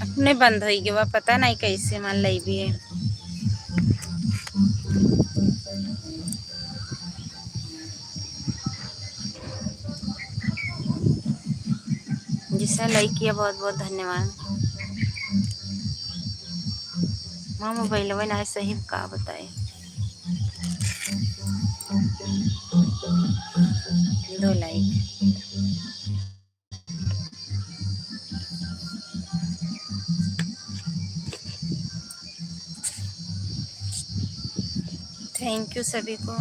अपने बंद हो गया, पता नहीं कैसे मान ली भी है। जिसने लाइक किया बहुत बहुत धन्यवाद। माँ मोबाइल में ना सही का बताए। 2 लाइक। थैंक यू सभी को।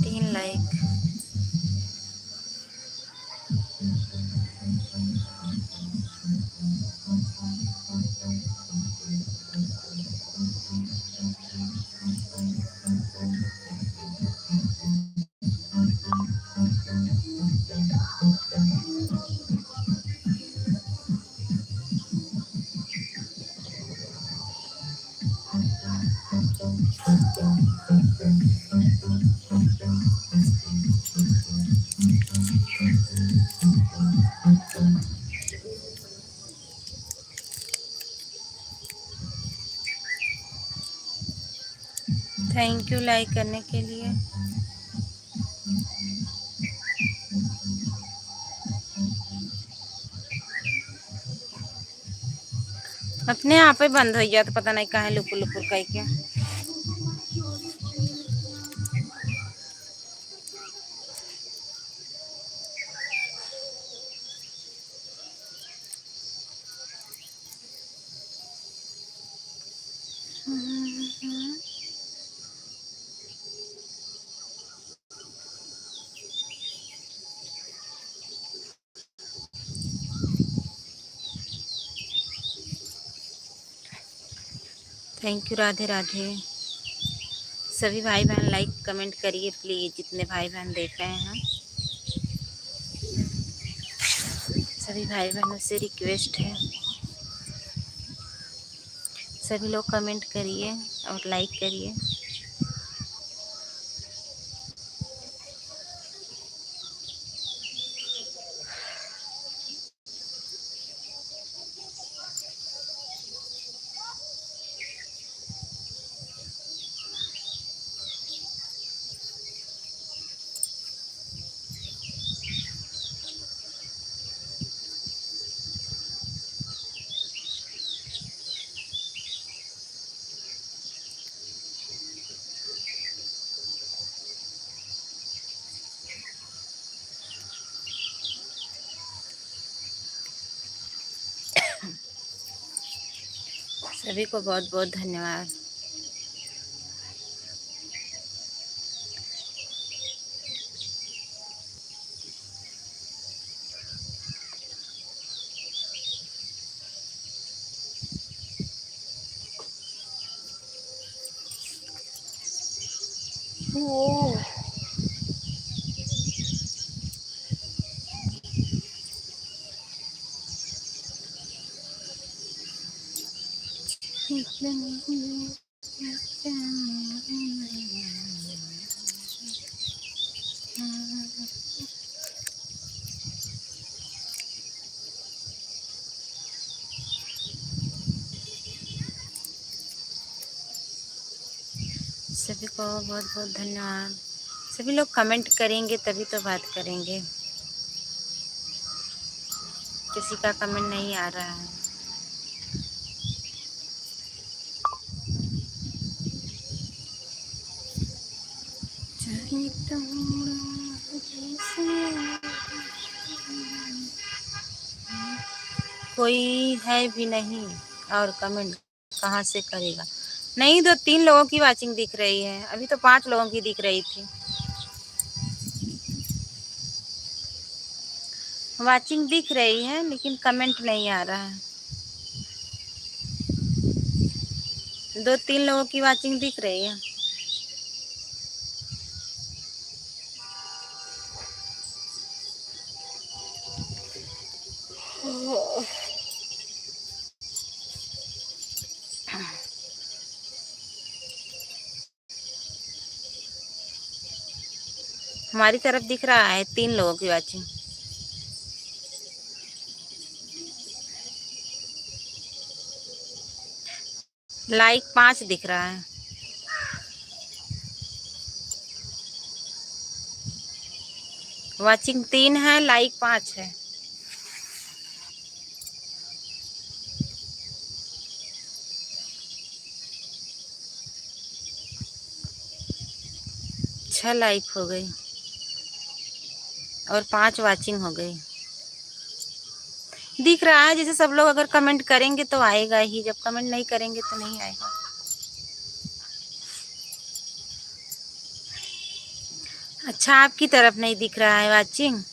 3 लाइक। थैंक यू लाइक करने के लिए। अपने आप ही बंद हो गया तो पता नहीं कहाँ लुपुर लुपुर कह के। Thank you. राधे राधे। सभी भाई बहन लाइक कमेंट करिए प्लीज, जितने भाई बहन देख रहे हैं। सभी भाई बहनों से रिक्वेस्ट है, सभी लोग कमेंट करिए और लाइक करिए। सभी को बहुत बहुत धन्यवाद। सभी को बहुत बहुत धन्यवाद। सभी लोग कमेंट करेंगे तभी तो बात करेंगे। किसी का कमेंट नहीं आ रहा है। कोई है भी नहीं और कमेंट कहाँ से करेगा। नहीं, 2-3 लोगों की वाचिंग दिख रही है, अभी तो 5 लोगों की दिख रही थी। वाचिंग दिख रही है लेकिन कमेंट नहीं आ रहा है। 2-3 लोगों की वाचिंग दिख रही है। हमारी तरफ दिख रहा है 3 लोगों की वाचिंग। लाइक 5 दिख रहा है। वाचिंग 3 है, लाइक 5 है। छह लाइक हो गई और 5 वाचिंग हो गई। दिख रहा है जैसे सब लोग अगर कमेंट करेंगे तो आएगा ही, जब कमेंट नहीं करेंगे तो नहीं आएगा। अच्छा, आपकी तरफ नहीं दिख रहा है वाचिंग,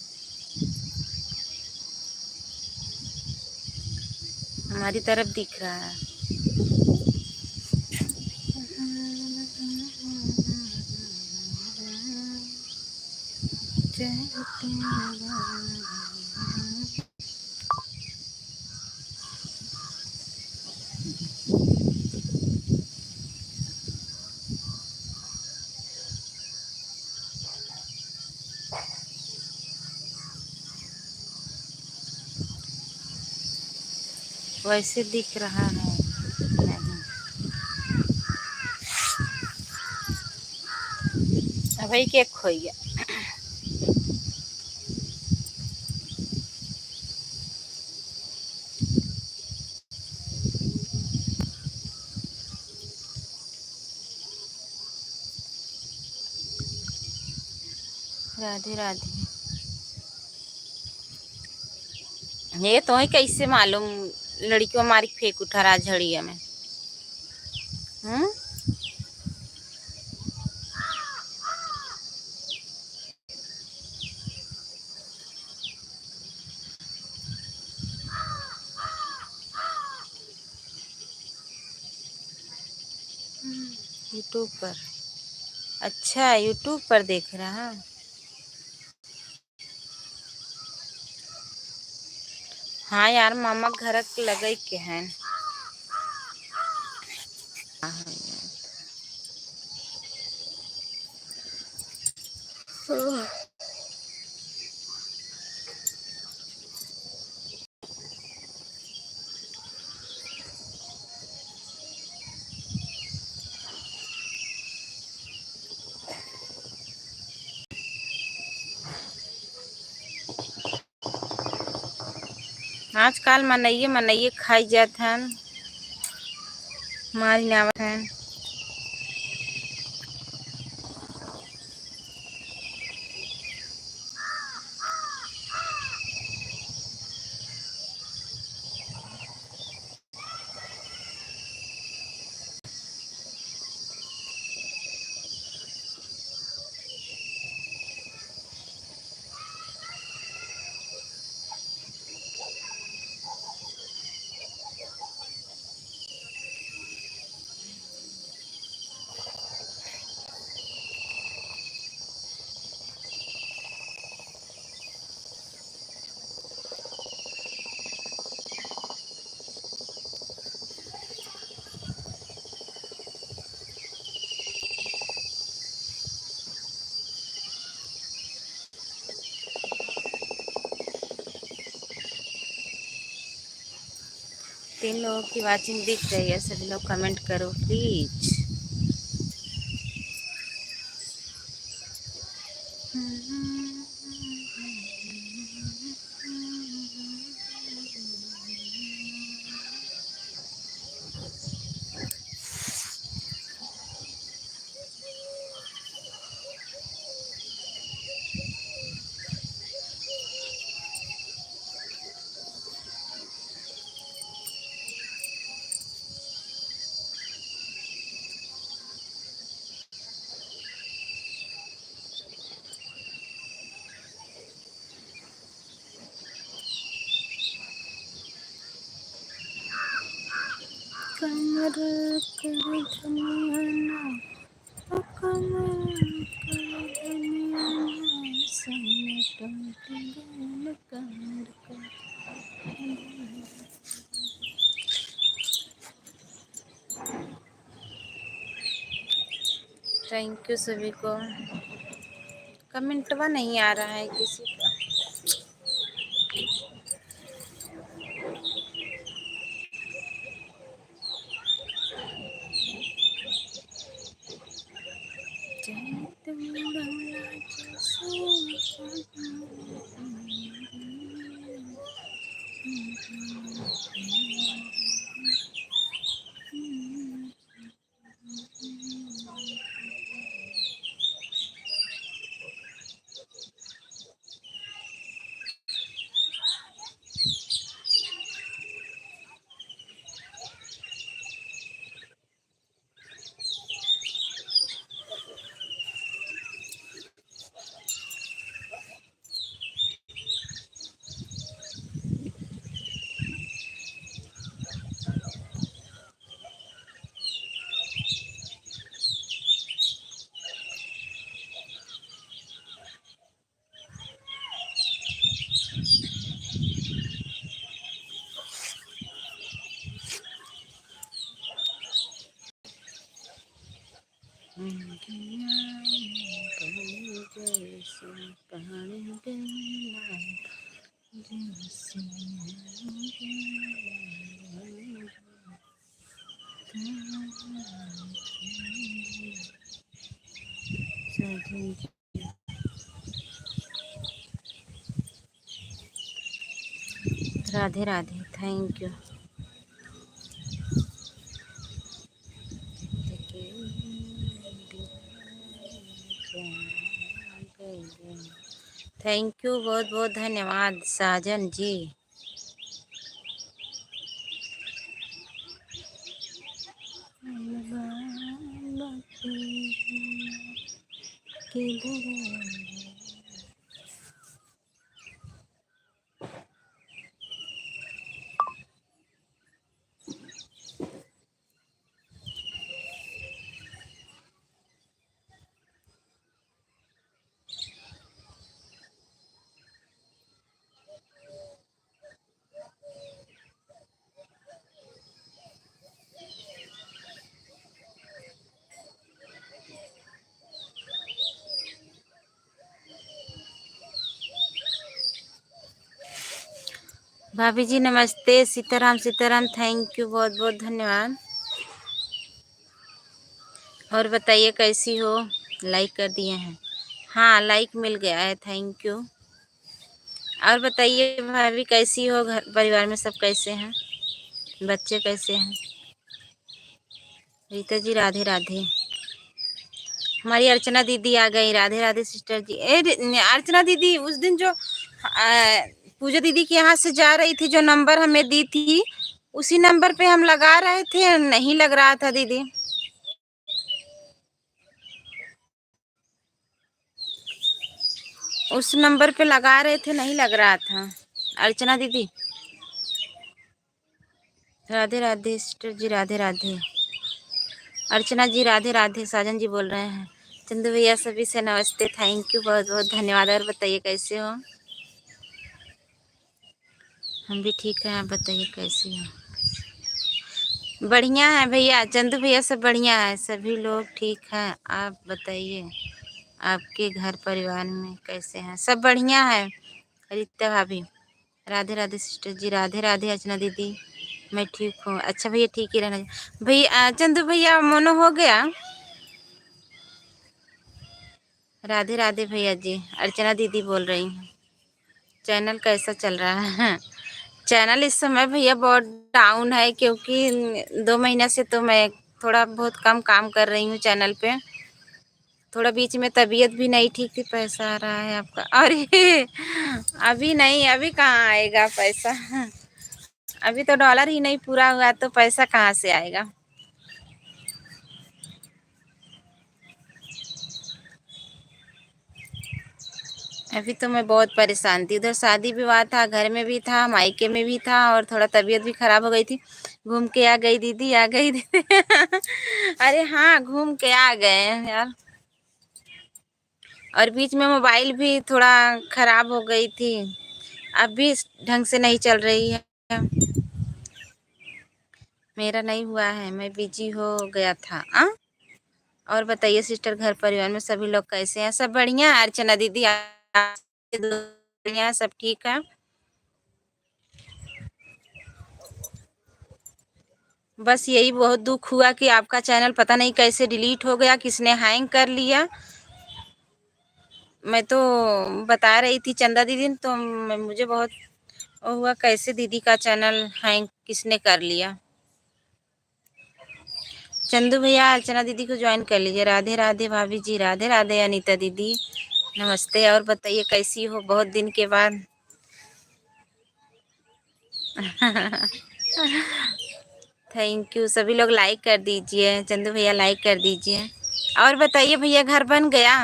हमारी तरफ दिख रहा है। वैसे दिख रहा है नहीं। अभी केक खो गया। राधे राधे। ये तो है, कैसे मालूम लड़कियों हमारी फेंक उठा रहा झड़िया में। हम्म, यूट्यूब पर। अच्छा, यूट्यूब पर देख रहा है। हाँ यार, मामा घर लगे के हैं। आजकल मनइये मनइये खाई जात हन, मारी नावत हन। तीन लोगों की वाचिंग दिख रही है, सभी लोग कमेंट करो प्लीज। थैंक यू सभी को। कमेंटवा नहीं आ रहा है किसी का। Radhe Radhe, thank you. Thank you, बहुत बहुत धन्यवाद साजन जी। भाभी जी नमस्ते। सीताराम सीताराम, थैंक यू, बहुत बहुत धन्यवाद। और बताइए कैसी हो? लाइक कर दिए हैं? हाँ, लाइक मिल गया है, थैंक यू। और बताइए भाभी कैसी हो? घर परिवार में सब कैसे हैं? बच्चे कैसे हैं? रीता जी राधे राधे। हमारी अर्चना दीदी आ गई। राधे राधे सिस्टर जी। अर्चना दीदी उस दिन जो पूजा दीदी के यहाँ से जा रही थी, जो नंबर हमें दी थी, उसी नंबर पे हम लगा रहे थे, नहीं लग रहा था दीदी। उस नंबर पे लगा रहे थे, नहीं लग रहा था। अर्चना दीदी राधे राधे सिस्टर जी, राधे राधे। अर्चना जी राधे राधे। साजन जी बोल रहे हैं। चंदू भैया सभी से नमस्ते, थैंक यू, बहुत बहुत धन्यवाद। और बताइए कैसे हो? हम भी ठीक हैं, आप बताइए कैसे हो? बढ़िया है भैया, चंदू भैया सब बढ़िया है, सभी लोग ठीक हैं। आप बताइए आपके घर परिवार में कैसे हैं? सब बढ़िया है। रीता भाभी राधे राधे सिस्टर जी, राधे राधे। अर्चना दीदी मैं ठीक हूँ। अच्छा भैया, ठीक ही रहना भैया। चंदू भैया मोनो हो गया? राधे राधे भैया जी। अर्चना दीदी बोल रही हैं। चैनल कैसा चल रहा है? चैनल इस समय भैया बहुत डाउन है, क्योंकि 2 महीने से तो मैं थोड़ा बहुत कम काम कर रही हूँ चैनल पे। थोड़ा बीच में तबीयत भी नहीं ठीक थी। पैसा आ रहा है आपका? अरे अभी नहीं, अभी कहाँ आएगा पैसा? अभी तो डॉलर ही नहीं पूरा हुआ, तो पैसा कहाँ से आएगा? अभी तो मैं बहुत परेशान थी। उधर शादी विवाह था, घर में भी था, मायके में भी था, और थोड़ा तबीयत भी खराब हो गई थी। घूम के आ गई दीदी, आ गई दीदी। अरे हाँ, घूम के आ गए हैं यार। और बीच में मोबाइल भी थोड़ा खराब हो गई थी, अब भी ढंग से नहीं चल रही है। मेरा नहीं हुआ है, मैं बिजी हो गया था। और बताइए सिस्टर, घर परिवार में सभी लोग कैसे हैं? सब बढ़िया है अर्चना दीदी? बढ़िया, सब ठीक है। बस यही बहुत दुख हुआ कि आपका चैनल पता नहीं कैसे डिलीट हो गया, किसने हैंग कर लिया। मैं तो बता रही थी चंदा दीदी, तो मुझे बहुत वो हुआ, कैसे दीदी का चैनल हैंग किसने कर लिया। चंदू भैया अर्चना दीदी को ज्वाइन कर लीजिए। राधे राधे भाभी जी, राधे राधे अनीता दीदी, नमस्ते। और बताइए कैसी हो बहुत दिन के बाद? Thank you. सभी लोग लाइक कर दीजिए, चंदू भैया लाइक कर दीजिए। और बताइए भैया, घर बन गया?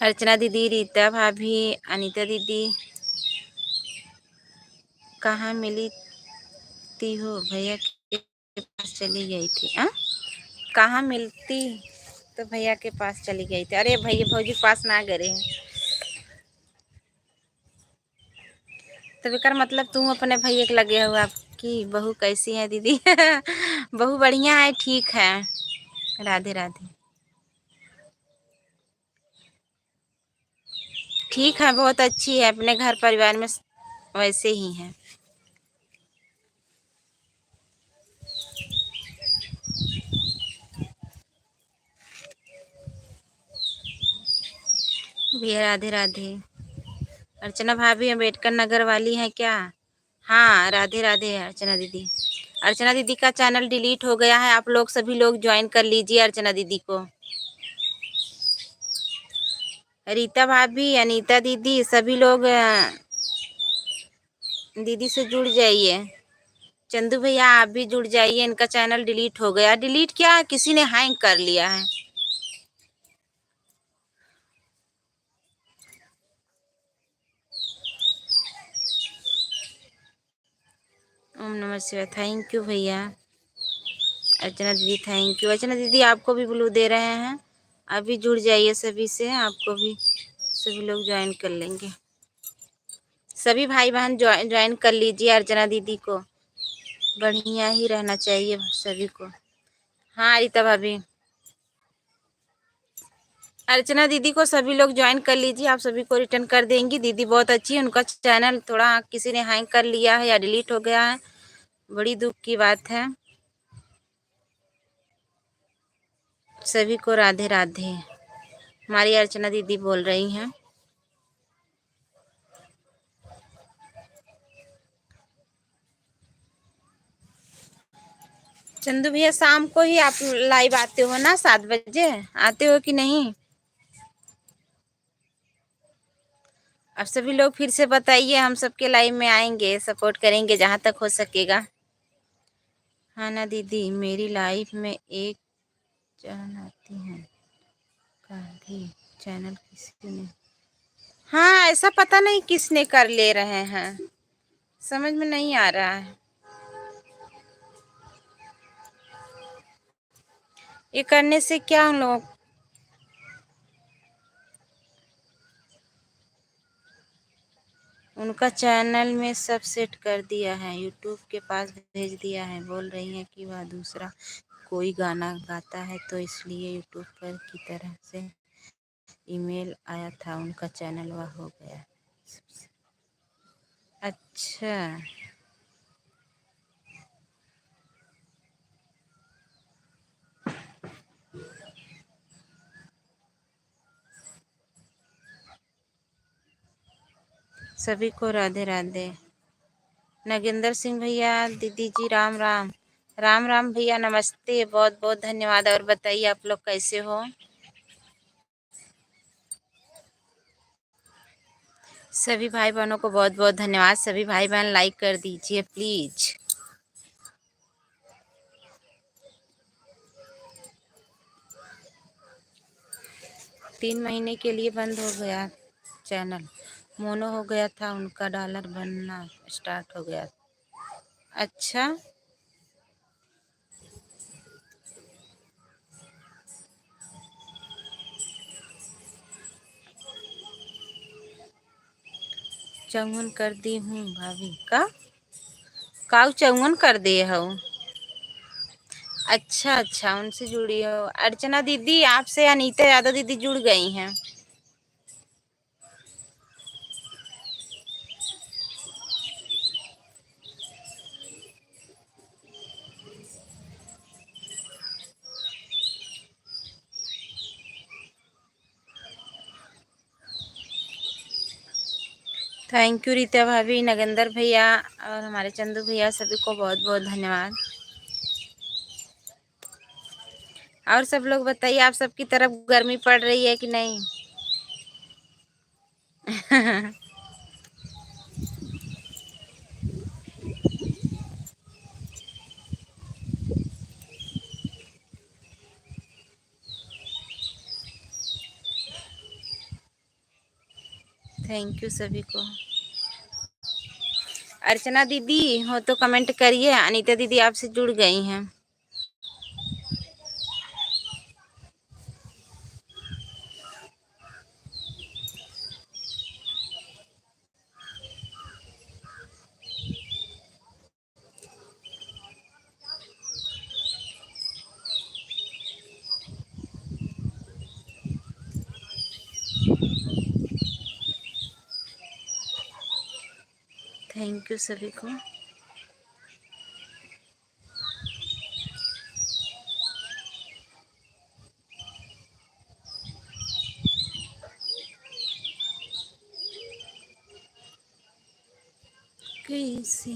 अर्चना दीदी, रीता भाभी, अनीता दीदी, कहाँ मिली थी हो? भैया के पास चली गई थी। कहाँ मिलती तो भैया के पास चली गई थी। अरे भैया भौजी के पास ना गए। तो बेकार मतलब तुम अपने भैया के लगे हो। आपकी बहू कैसी है दीदी? बहू बढ़िया है, ठीक है। राधे राधे। ठीक है, बहुत अच्छी है, अपने घर परिवार में वैसे ही है। भैया राधे राधे। अर्चना भाभी अम्बेडकर नगर वाली है क्या? हाँ, राधे राधे अर्चना दीदी। अर्चना दीदी का चैनल डिलीट हो गया है, आप लोग सभी लोग ज्वाइन कर लीजिए अर्चना दीदी को। रीता भाभी, अनीता दीदी, सभी लोग दीदी से जुड़ जाइए। चंदू भैया आप भी जुड़ जाइए, इनका चैनल डिलीट हो गया। डिलीट क्या, किसी ने हैंग कर लिया है। ओम नमः शिवाय। थैंक यू भैया। अर्चना दीदी थैंक यू। अर्चना दीदी आपको भी ब्लू दे रहे हैं, अभी जुड़ जाइए सभी से, आपको भी सभी लोग ज्वाइन कर लेंगे। सभी भाई बहन ज्वाइन कर लीजिए अर्चना दीदी को, बढ़िया ही रहना चाहिए सभी को। हाँ रीता भाभी, अर्चना दीदी को सभी लोग ज्वाइन कर लीजिए, आप सभी को रिटर्न कर देंगी। दीदी बहुत अच्छी है, उनका चैनल थोड़ा किसी ने हैंग कर लिया है या डिलीट हो गया है, बड़ी दुख की बात है। सभी को राधे राधे। हमारी अर्चना दीदी बोल रही हैं। चंदू भैया शाम को ही आप लाइव आते हो ना, 7 बजे आते हो कि नहीं? अब सभी लोग फिर से बताइए, हम सबके लाइव में आएंगे, सपोर्ट करेंगे जहाँ तक हो सकेगा। हाँ ना दीदी, मेरी लाइफ में एक जान आती है, गांधी चैनल किसी ने। हाँ, ऐसा पता नहीं किसने कर ले रहे हैं, समझ में नहीं आ रहा है। ये करने से क्या उन लोग, उनका चैनल में सब सेट कर दिया है, यूट्यूब के पास भेज दिया है। बोल रही है कि वह दूसरा कोई गाना गाता है, तो इसलिए यूट्यूब पर की तरह से ईमेल आया था, उनका चैनल वह हो गया। अच्छा, सभी को राधे राधे। नगेंद्र सिंह भैया, दीदी जी राम राम। राम राम भैया, नमस्ते, बहुत बहुत धन्यवाद। और बताइए आप लोग कैसे हो? सभी भाई बहनों को बहुत बहुत धन्यवाद। सभी भाई बहन लाइक कर दीजिए प्लीज। 3 महीने के लिए बंद हो गया चैनल। मोनो हो गया था, उनका डॉलर बनना स्टार्ट हो गया। अच्छा, चौवन कर दी हूँ भाभी का काऊ चौवन कर दिए हो। अच्छा अच्छा, उनसे जुड़ी हो। अर्चना दीदी आपसे अनीता यादव दीदी जुड़ गई हैं। थैंक यू रीता भाभी, नगेंद्र भैया और हमारे चंदू भैया, सभी को बहुत बहुत धन्यवाद। और सब लोग बताइए, आप सबकी तरफ गर्मी पड़ रही है कि नहीं? थैंक यू सभी को। अर्चना दीदी हो तो कमेंट करिए। अनीता दीदी आपसे जुड़ गई हैं। थैंक यू सभी को। कैसे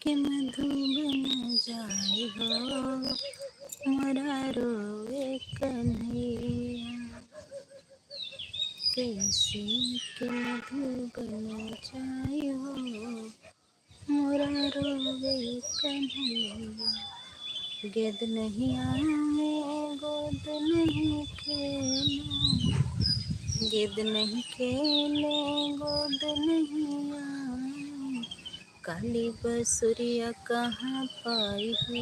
के मधुबन जाए हो, मोरा रोवे कन्हैया। कैसे के मधुबन जाए हो, मोरा रोवे कन्हैया। गिद्ध नहीं आए गोद नहीं खेले, गिद्ध नहीं खेले गोद नहीं आए। काली बसुरिया कहाँ पाई हो,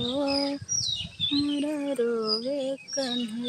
मोरा रोवे कन्हैया।